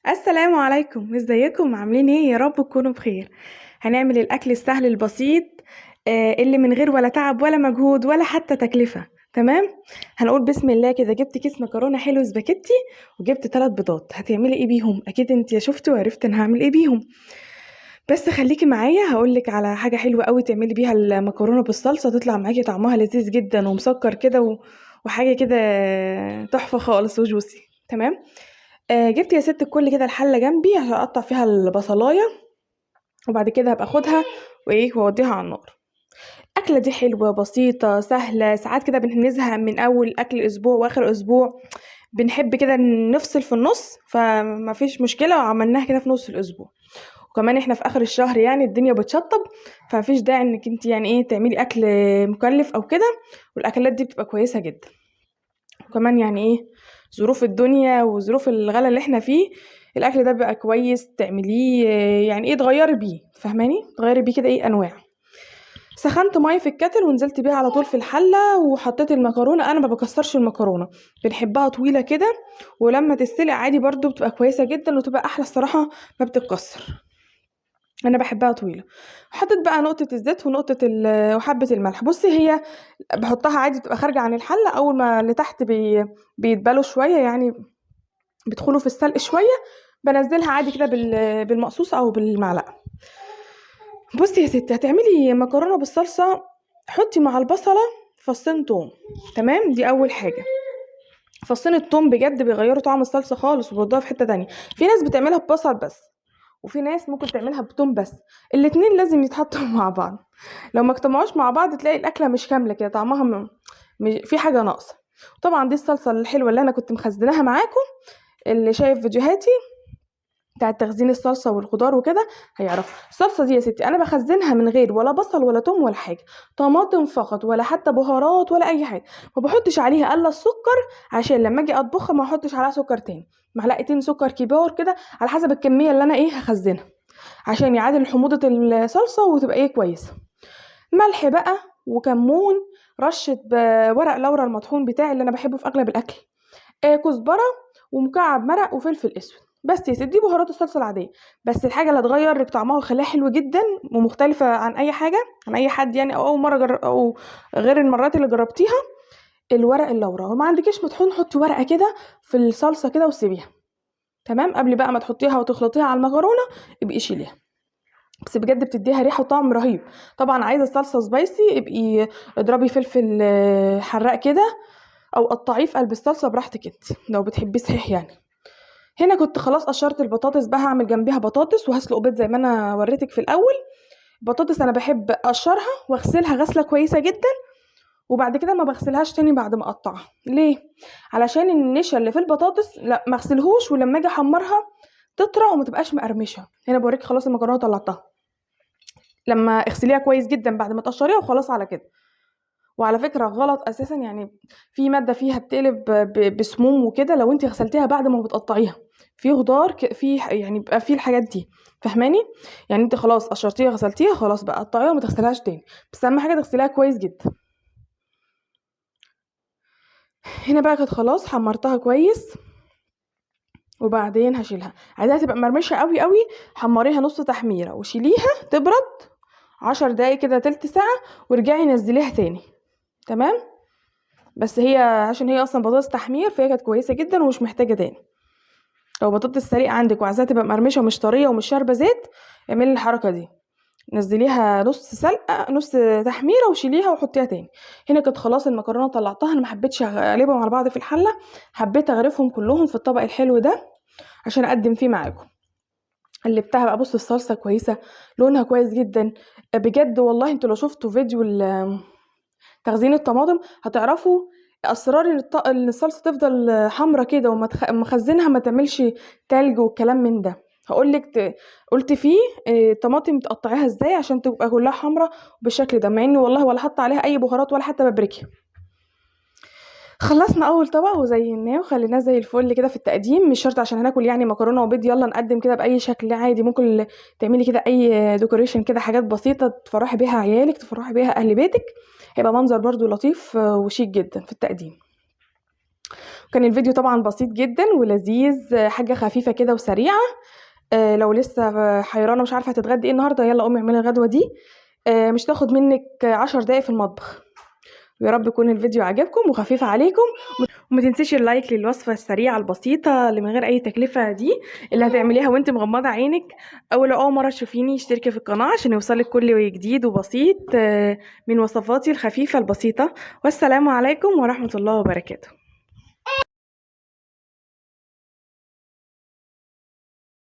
السلام عليكم، ازيكم عاملين ايه؟ يا رب تكونوا بخير. هنعمل الاكل السهل البسيط، اللي من غير ولا تعب ولا مجهود ولا حتى تكلفة. تمام. هنقول بسم الله كده. جبت كيس مكرونة حلو سباكيتي، وجبت 3 بيضات. هتعملي ايه بيهم؟ اكيد انت يا شفتي وعرفت انا هعمل ايه بيهم. بس خليكي معايا، هقولك على حاجة حلوة قوي تعملي بيها المكرونة بالصلصة، تطلع معاكي طعمها لذيذ جدا ومسكر كده وحاجة كده تحفة خالص وجوسي. تمام. جبت يا ست الكل كده الحله جنبي عشان اقطع فيها البصلايه، وبعد كده هبقى اخدها وايه واوديها على النار. الاكله دي حلوه بسيطه سهله. ساعات كده بنزهق من اول اكل اسبوع واخر اسبوع، بنحب كده نفصل في النص، فما فيش مشكله وعملناها كده في نص الاسبوع. وكمان احنا في اخر الشهر يعني الدنيا بتشطب، فمفيش داعي انك انت يعني ايه تعملي اكل مكلف او كده. والاكلات دي بتبقى كويسه جدا. وكمان يعني ايه، ظروف الدنيا وظروف الغلا اللي احنا فيه، الاكل ده بقى كويس تعمليه، يعني ايه تغيري بيه، فاهماني؟ تغيري بيه كده ايه انواع. سخنت ميه في الكتل ونزلت بيها على طول في الحله، وحطيت المكرونه. انا ما بكسرش المكرونه، بنحبها طويله كده، ولما تتسلق عادي برضو بتبقى كويسه جدا وتبقى احلى الصراحه، ما بتتكسر. انا بحبها طويله. حطيت بقى نقطه الزيت ونقطه وحبه الملح. بصي، هي بحطها عادي بتبقى خارجه عن الحله، اول ما اللي تحت بيتبالوا شويه يعني، بيدخلوا في السلق شويه، بنزلها عادي كده بالمقصوصه او بالمعلقه. بصي يا ستي، هتعملي مكرونه بالصلصه، حطي مع البصله فصين توم. تمام، دي اول حاجه. فصين التوم بجد بيغيروا طعم الصلصه خالص وبيودوها في حته تانية. في ناس بتعملها ببصل بس، وفي ناس ممكن تعملها بتوم بس. الاتنين لازم يتحطوا مع بعض. لو ما اجتمعوش مع بعض تلاقي الاكله مش كامله كده، طعمها في حاجه ناقصه. طبعا دي الصلصه الحلوه اللي انا كنت مخزناها معاكم. اللي شايف فيديوهاتي بتاعت تخزين الصلصه والخضار وكده هيعرف. الصلصه دي يا ستي انا بخزنها من غير ولا بصل ولا توم ولا حاجه، طماطم فقط، ولا حتى بهارات ولا اي حاجه. ما بحطش عليها الا السكر، عشان لما اجي اطبخها ما احطش عليها سكر تاني. معلقتين سكر كبار كده على حسب الكميه اللي انا ايه هخزنها، عشان يعادل حموضه الصلصه وتبقى ايه كويسه. ملح بقى وكمون، رشه ورق لورا المطحون بتاعي اللي انا بحبه في اغلب الاكل، كزبره ومكعب مرق وفلفل اسود. بس يا ستي دي بهارات الصلصه العاديه. بس الحاجه اللي هتغير لك طعمها وخلاها حلو جدا ومختلفه عن اي حاجه، عن اي حد يعني، او اول مره او غير المرات اللي جربتيها، الورق اللورا. وما عندكيش مطحون، حطي ورقه كده في الصلصه كده وسيبيها. تمام، قبل بقى ما تحطيها وتخلطيها على المكرونه ابقي شيليها. بس بجد بتديها ريحه وطعم رهيب. طبعا عايزه الصلصه سبايسي، ابقي اضربي فلفل حراق كده، او قطعيه في قلب الصلصه براحتك انت لو بتحبيه صحيح يعني. هنا كنت خلاص قشرت البطاطس بقى، هعمل جنبيها بطاطس وهسلق بيض زي ما انا وريتك في الاول. بطاطس انا بحب اقشرها واغسلها غسله كويسه جدا، وبعد كده ما بغسلهاش تاني بعد ما اقطعها. ليه؟ علشان النشا اللي في البطاطس لا ما اغسلهوش، ولما اجي احمرها تطرى وما تبقاش مقرمشه. هنا بوريك خلاص المكرونه طلعتها. لما اغسليها كويس جدا بعد ما تقشريها وخلاص على كده. وعلى فكرة غلط أساسا يعني، في مادة فيها بتقلب بسموم وكده لو انت غسلتيها بعد ما بتقطعيها. في خضار في يعني بيبقى فيه الحاجات دي، فاهماني؟ يعني انت خلاص قشرتيها غسلتيها خلاص بقى قطعيها وما تغسلهاش تاني. بس أهم حاجة تغسليها كويس جدا. هنا بقى كانت خلاص حمرتها كويس، وبعدين هشيلها. عايزاها تبقى مرمشة قوي قوي، حمريها نص تحميرة وشيليها تبرد 10 دقايق كده تلت ساعة، وارجعي نزليها تاني. تمام. بس هي عشان هي اصلا بطاطس تحمير فهي كانت كويسه جدا ومش محتاجه تاني. لو بطاطس سليقه عندك وعايزاها تبقى مقرمشه ومش طريه ومش شاربه زيت، اعملي الحركه دي. نزليها نص سلقه نص تحميره وشيليها وحطيها تاني. هنا كانت خلاص المكرونه طلعتها. انا ما حبيتش اقلبهم على بعض في الحله، حبيت اغرفهم كلهم في الطبق الحلو ده عشان اقدم فيه معاكم. قلبتها بقى، بص الصلصه كويسه، لونها كويس جدا. بجد والله انتوا لو شفتوا فيديو تخزين الطماطم هتعرفوا اسرار ان إن الصلصه تفضل حمرا كده ومخزنها ما تعملش تلج والكلام من ده. هقولك قلت فيه الطماطم تقطعيها ازاي عشان تبقى كلها حمرا بالشكل ده، مع اني والله ولا حط عليها اي بهارات ولا حتى بابريكا. خلصنا اول طبق وزيناه وخليناه زي الفل كده في التقديم. مش شرط عشان هناكل يعني مكرونه وبيض يلا نقدم كده باي شكل، عادي ممكن تعملي كده اي ديكوريشن كده، حاجات بسيطه تفرحي بيها عيالك تفرحي بيها اهل بيتك. هيبقى منظر برضو لطيف وشيك جدا في التقديم. كان الفيديو طبعا بسيط جدا ولذيذ، حاجه خفيفه كده وسريعه. لو لسه حيرانه مش عارفه هتتغدي ايه النهارده، يلا قومي اعملي الغدوه دي. مش تاخد منك 10 دقايق في المطبخ. ويا رب يكون الفيديو عجبكم وخفيف عليكم. وما تنسيش اللايك للوصفه السريعه البسيطه اللي من غير اي تكلفه دي، اللي هتعمليها وانت مغمضه عينك. او لو اول مره تشوفيني اشتركي في القناه عشان يوصلك كل جديد وبسيط من وصفاتي الخفيفه البسيطه. والسلام عليكم ورحمه الله وبركاته.